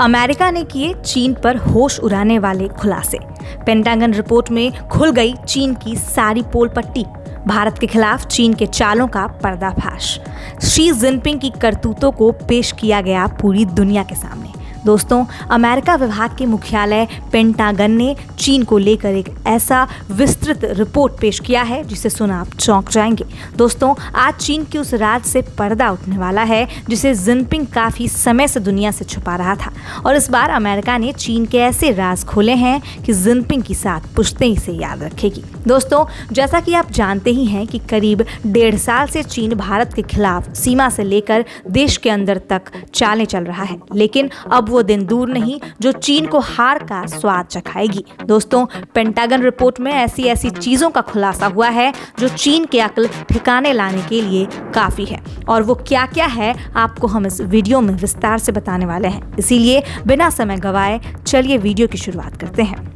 America ने किए चीन पर होश उड़ाने वाले खुलासे। पेंटागन रिपोर्ट में खुल गई चीन की सारी पोल पट्टी। भारत के खिलाफ चीन के चालों का पर्दाफाश। शी जिनपिंग की करतूतों को पेश किया गया पूरी दुनिया के सामने। दोस्तों, अमेरिका विभाग के मुख्यालय पेंटागन ने चीन को लेकर एक ऐसा विस्तृत रिपोर्ट पेश किया है जिसे सुन आप चौंक जाएंगे। दोस्तों, आज चीन के उस राज से पर्दा उठने वाला है जिसे जिनपिंग काफी समय से दुनिया से छुपा रहा था, और इस बार अमेरिका ने चीन के ऐसे राज खोले हैं कि जिनपिंग की साथ पुश्तें इसे याद रखेगी। दोस्तों, जैसा कि आप जानते ही हैं कि करीब 1.5 साल से चीन भारत के खिलाफ सीमा से लेकर देश के अंदर तक चालें चल रहा है, लेकिन अब वो दिन दूर नहीं जो चीन को हार का स्वाद चखाएगी। दोस्तों, पेंटागन रिपोर्ट में ऐसी चीजों का खुलासा हुआ है जो चीन के अक्ल ठिकाने लाने के लिए काफी है, और वो क्या क्या है आपको हम इस वीडियो में विस्तार से बताने वाले हैं। इसीलिए बिना समय गवाए चलिए वीडियो की शुरुआत करते हैं।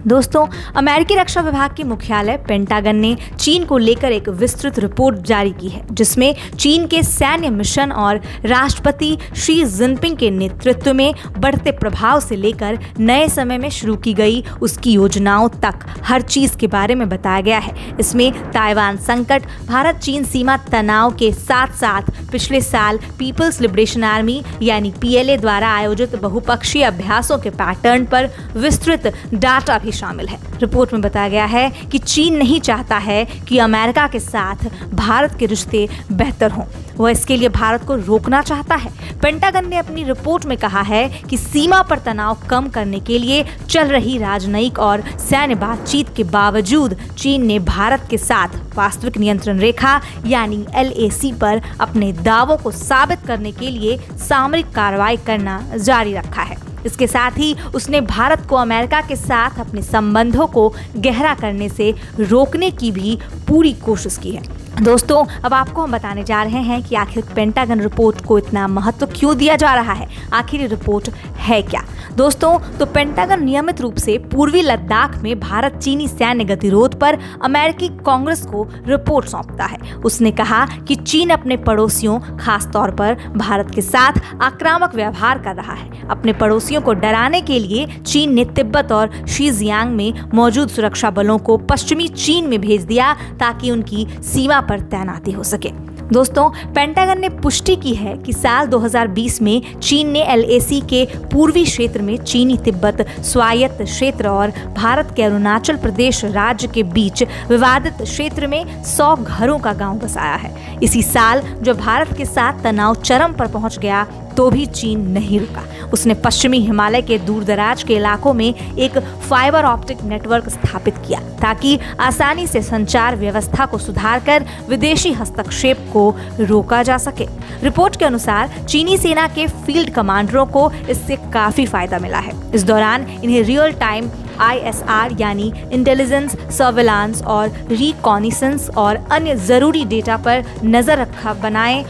दोस्तों, अमेरिकी रक्षा विभाग के मुख्यालय पेंटागन ने चीन को लेकर एक विस्तृत रिपोर्ट जारी की है जिसमें चीन के सैन्य मिशन और राष्ट्रपति शी जिनपिंग के नेतृत्व में बढ़ते प्रभाव से लेकर नए समय में शुरू की गई उसकी योजनाओं तक हर चीज के बारे में बताया गया है। इसमें ताइवान संकट, भारत चीन सीमा तनाव के साथ साथ पिछले साल पीपल्स लिबरेशन आर्मी यानी PLA द्वारा आयोजित बहुपक्षीय अभ्यासों के पैटर्न पर विस्तृत डाटा भी शामिल है। रिपोर्ट में बताया गया है कि चीन नहीं चाहता है कि अमेरिका के साथ भारत के रिश्ते बेहतर हों, वह इसके लिए भारत को रोकना चाहता है। पेंटागन ने अपनी रिपोर्ट में कहा है कि सीमा पर तनाव कम करने के लिए चल रही राजनयिक और सैन्य बातचीत के बावजूद चीन ने भारत के साथ वास्तविक नियंत्रण रेखा यानी LAC पर अपने दावों को साबित करने के लिए सामरिक कार्रवाई करना जारी रखा है। इसके साथ ही उसने भारत को अमेरिका के साथ अपने संबंधों को गहरा करने से रोकने की भी पूरी कोशिश की है। दोस्तों, अब आपको हम बताने जा रहे हैं कि आखिर पेंटागन रिपोर्ट को इतना महत्व क्यों दिया जा रहा है, आखिर ये रिपोर्ट है क्या। दोस्तों, तो पेंटागन नियमित रूप से पूर्वी लद्दाख में भारत चीनी सैन्य गतिरोध पर अमेरिकी कांग्रेस को रिपोर्ट सौंपता है। उसने कहा कि चीन अपने पड़ोसियों, खासतौर पर भारत के साथ आक्रामक व्यवहार कर रहा है। अपने पड़ोसियों को डराने के लिए चीन ने तिब्बत और शीजियांग में मौजूद सुरक्षा बलों को पश्चिमी चीन में भेज दिया ताकि उनकी सीमा पर तैनाती हो सके। दोस्तों, पेंटागन ने पुष्टि की है कि साल 2020 में चीन ने LAC के पूर्वी क्षेत्र में चीनी तिब्बत स्वायत्त क्षेत्र और भारत के अरुणाचल प्रदेश राज्य के बीच विवादित क्षेत्र में 100 घरों का गांव बसाया है। इसी साल जब भारत के साथ तनाव चरम पर पहुंच गया तो भी चीन नहीं रुका। उसने पश्चिमी हिमालय के दूरदराज के इलाकों में एक फाइबर ऑप्टिक नेटवर्क स्थापित किया ताकि आसानी से संचार व्यवस्था को सुधारकर विदेशी हस्तक्षेप को रोका जा सके। रिपोर्ट के अनुसार चीनी सेना के फील्ड कमांडरों को इससे काफी फायदा मिला है। इस दौरान इन्हें रियल टाइम ISR यानी इंटेलिजेंस, सर्विलांस और रिकॉनिसेंस और अन्य जरूरी डेटा पर नजर रखा बनाए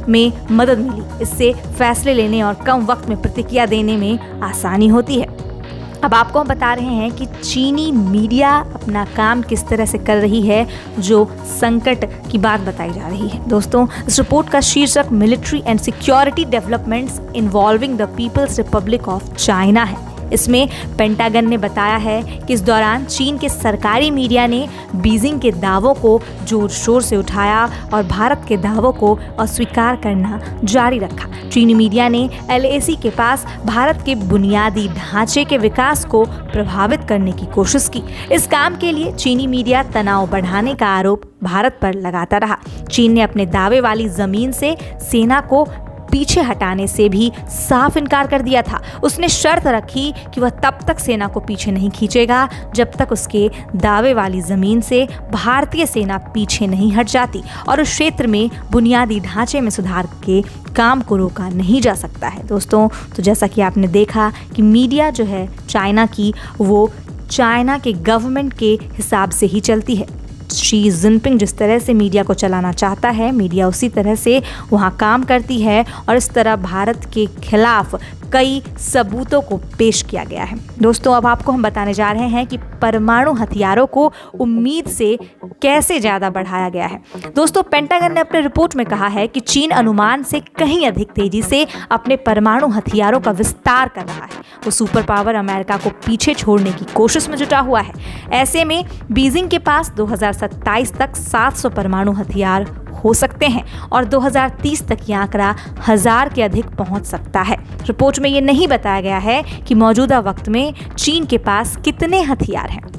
में मदद मिली। इससे फैसले लेने और कम वक्त में प्रतिक्रिया देने में आसानी होती है। अब आपको हम बता रहे हैं कि चीनी मीडिया अपना काम किस तरह से कर रही है जो संकट की बात बताई जा रही है। दोस्तों, इस रिपोर्ट का शीर्षक military and security developments involving the People's Republic of China है। इसमें पेंटागन ने बताया है कि इस दौरान चीन के सरकारी मीडिया ने बीजिंग के दावों को जोर शोर से उठाया और भारत के दावों को अस्वीकार करना जारी रखा। चीनी मीडिया ने LAC के पास भारत के बुनियादी ढांचे के विकास को प्रभावित करने की कोशिश की। इस काम के लिए चीनी मीडिया तनाव बढ़ाने का आरोप भारत पर लगाता रहा। चीन ने अपने दावे वाली जमीन से सेना को पीछे हटाने से भी साफ इनकार कर दिया था। उसने शर्त रखी कि वह तब तक सेना को पीछे नहीं खींचेगा जब तक उसके दावे वाली जमीन से भारतीय सेना पीछे नहीं हट जाती और उस क्षेत्र में बुनियादी ढांचे में सुधार के काम को रोका नहीं जा सकता है। दोस्तों, तो जैसा कि आपने देखा कि मीडिया जो है चाइना की, वो चाइना के गवर्नमेंट के हिसाब से ही चलती है। शी जिनपिंग जिस तरह से मीडिया को चलाना चाहता है, मीडिया उसी तरह से वहाँ काम करती है और इस तरह भारत के खिलाफ कई सबूतों को पेश किया गया है। दोस्तों, अब आपको हम बताने जा रहे हैं कि परमाणु हथियारों को उम्मीद से कैसे ज़्यादा बढ़ाया गया है। दोस्तों, पेंटागन ने अपने रिपोर्ट में कहा है कि चीन अनुमान से कहीं अधिक तेजी से अपने परमाणु हथियारों का विस्तार कर रहा है। वो सुपर पावर अमेरिका को पीछे छोड़ने की कोशिश में जुटा हुआ है। ऐसे में बीजिंग के पास 2027 तक 700 परमाणु हथियार हो सकते हैं और 2030 तक यह आंकड़ा 1000 के अधिक पहुंच सकता है। रिपोर्ट में ये नहीं बताया गया है कि मौजूदा वक्त में चीन के पास कितने हथियार हैं।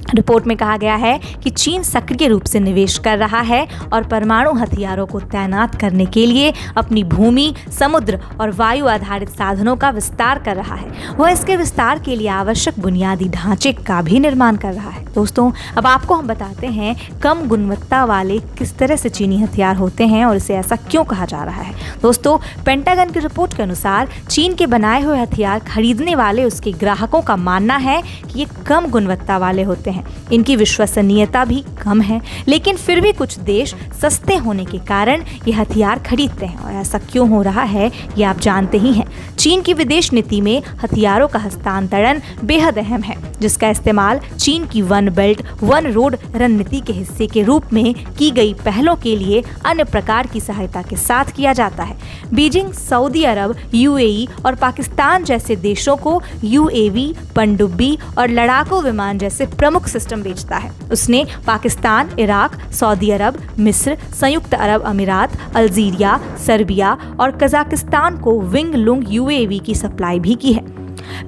रिपोर्ट में कहा गया है कि चीन सक्रिय रूप से निवेश कर रहा है और परमाणु हथियारों को तैनात करने के लिए अपनी भूमि, समुद्र और वायु आधारित साधनों का विस्तार कर रहा है। वह इसके विस्तार के लिए आवश्यक बुनियादी ढांचे का भी निर्माण कर रहा है। दोस्तों, अब आपको हम बताते हैं कम गुणवत्ता वाले किस तरह से चीनी हथियार होते हैं और इसे ऐसा क्यों कहा जा रहा है। दोस्तों, पेंटागन की रिपोर्ट के अनुसार चीन के बनाए हुए हथियार खरीदने वाले उसके ग्राहकों का मानना है कि ये कम गुणवत्ता वाले होते हैं। इनकी विश्वसनीयता भी कम है, लेकिन फिर भी कुछ देश सस्ते होने के कारण ये हथियार खरीदते हैं। और ऐसा क्यों हो रहा है ये आप जानते ही हैं। चीन की विदेश नीति में हथियारों का हस्तांतरण बेहद अहम है, जिसका इस्तेमाल चीन की वन बेल्ट वन रोड रणनीति के हिस्से के रूप में की गई पहलों के लिए अन्य प्रकार की सहायता के साथ किया जाता है। बीजिंग सऊदी अरब, यूएई और पाकिस्तान जैसे देशों को यूएवी, पनडुब्बी और लड़ाकू विमान जैसे प्रमुख सिस्टम बेचता है। उसने पाकिस्तान, इराक, सऊदी अरब, मिस्र, संयुक्त अरब अमीरात, अल्जीरिया, सर्बिया और कजाकिस्तान को विंग लुंग यूएवी की सप्लाई भी की है।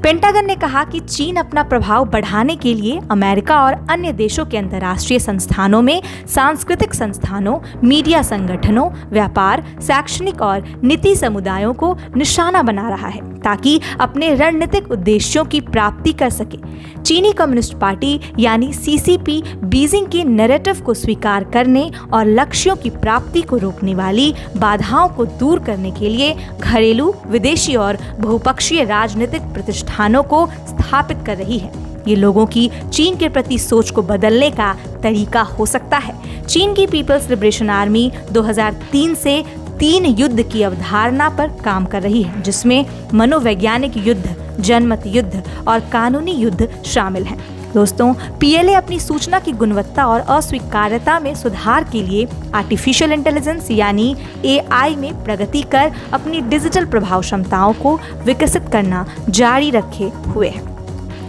पेंटागन ने कहा कि चीन अपना प्रभाव बढ़ाने के लिए अमेरिका और अन्य देशों के अंतर्राष्ट्रीय संस्थानों में, सांस्कृतिक संस्थानों, मीडिया संगठनों, व्यापार, शैक्षणिक और नीति समुदायों को निशाना बना रहा है ताकि अपने रणनीतिक उद्देश्यों की प्राप्ति कर सके। चीनी कम्युनिस्ट पार्टी यानी सीसीपी बीजिंग के नैरेटिव को स्वीकार करने और लक्ष्यों की प्राप्ति को रोकने वाली बाधाओं को दूर करने के लिए घरेलू, विदेशी और बहुपक्षीय राजनीतिक प्रतिष्ठानों को स्थापित कर रही है। ये लोगों की चीन के प्रति सोच को बदलने का तरीका हो सकता है। चीन की पीपल्स लिबरेशन आर्मी 2003 से 3 युद्ध की अवधारणा पर काम कर रही है, जिसमें मनोवैज्ञानिक युद्ध, जनमत युद्ध और कानूनी युद्ध शामिल हैं। दोस्तों, पीएलए अपनी सूचना की गुणवत्ता और अस्वीकार्यता में सुधार के लिए आर्टिफिशियल इंटेलिजेंस यानी एआई में प्रगति कर अपनी डिजिटल प्रभाव क्षमताओं को विकसित करना जारी रखे हुए है।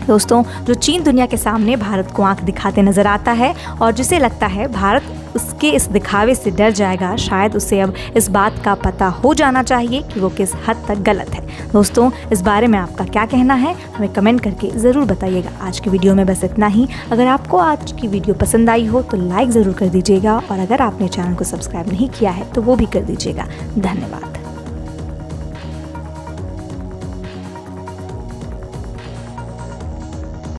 दोस्तों, जो चीन दुनिया के सामने भारत को आंख दिखाते नजर आता है और जिसे लगता है भारत उसके इस दिखावे से डर जाएगा, शायद उसे अब इस बात का पता हो जाना चाहिए कि वो किस हद तक गलत है। दोस्तों, इस बारे में आपका क्या कहना है हमें कमेंट करके ज़रूर बताइएगा। आज की वीडियो में बस इतना ही। अगर आपको आज की वीडियो पसंद आई हो तो लाइक ज़रूर कर दीजिएगा और अगर आपने चैनल को सब्सक्राइब नहीं किया है तो वो भी कर दीजिएगा। धन्यवाद।